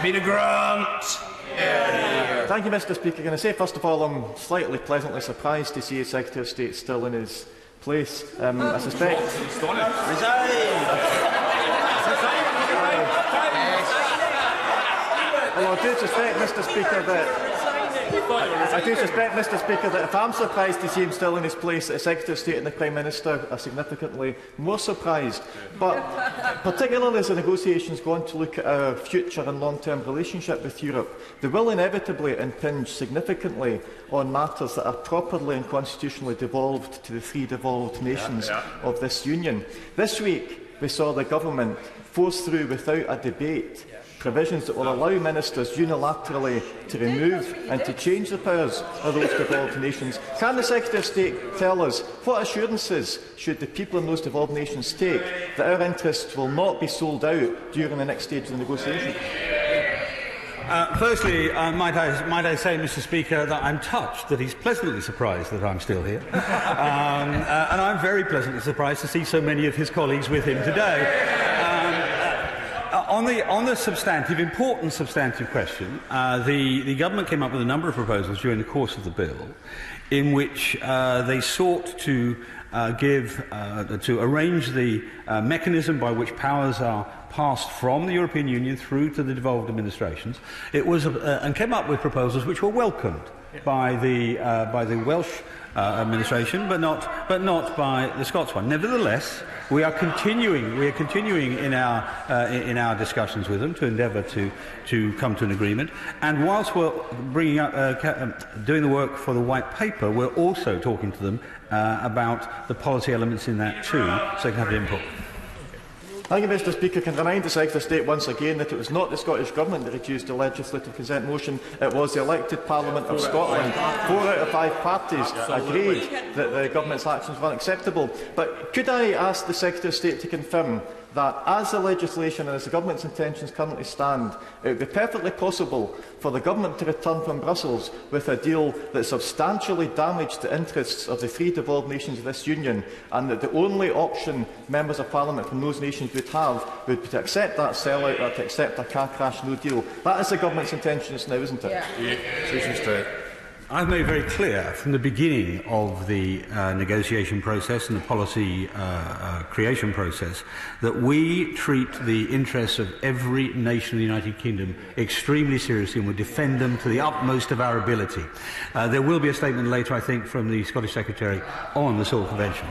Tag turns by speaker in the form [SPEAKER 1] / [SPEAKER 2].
[SPEAKER 1] Peter Grant.
[SPEAKER 2] Thank you, Mr Speaker. Can I say, first of all, I'm slightly pleasantly surprised to see the Secretary of State still in his place. I suspect... Well, I do suspect, Mr Speaker, that if I'm surprised to see him still in his place, that the Secretary of State and the Prime Minister are significantly more surprised. But particularly as the negotiations go on to look at our future and long-term relationship with Europe, they will inevitably impinge significantly on matters that are properly and constitutionally devolved to the three devolved nations of this Union. This week, we saw the government force through without a debate provisions that will allow ministers unilaterally to remove and to change the powers of those devolved nations. Can the Secretary of State tell us what assurances should the people in those devolved nations take that our interests will not be sold out during the next stage of the negotiation?
[SPEAKER 3] Firstly, might I say, Mr Speaker, that I'm touched that he's pleasantly surprised that I'm still here. And I'm very pleasantly surprised to see so many of his colleagues with him today. On the substantive, important substantive question, the government came up with a number of proposals during the course of the bill in which they sought to arrange the mechanism by which powers are passed from the European Union through to the devolved administrations. It was and came up with proposals which were welcomed by the Welsh administration, but not by the Scots one. Nevertheless, we are continuing in our discussions with them to endeavour to come to an agreement. And whilst we're doing the work for the white paper, we're also talking to them about the policy elements in that too, so they can have input.
[SPEAKER 2] Thank you, Mr Speaker. Can I remind the Secretary of State once again that it was not the Scottish Government that refused the legislative consent motion, it was the elected Parliament of Scotland. 4 out of 5 parties agreed that the Government's actions were unacceptable. But could I ask the Secretary of State to confirm that, as the legislation and as the Government's intentions currently stand, it would be perfectly possible for the Government to return from Brussels with a deal that substantially damaged the interests of the 3 devolved nations of this Union, and that the only option members of Parliament from those nations would have would be to accept that sellout or to accept a car crash no deal? That is the Government's intentions now, isn't it?
[SPEAKER 1] Yeah.
[SPEAKER 3] I've made very clear from the beginning of the negotiation process and the policy creation process that we treat the interests of every nation in the United Kingdom extremely seriously and will defend them to the utmost of our ability. There will be a statement later, I think, from the Scottish Secretary on the Salt Convention.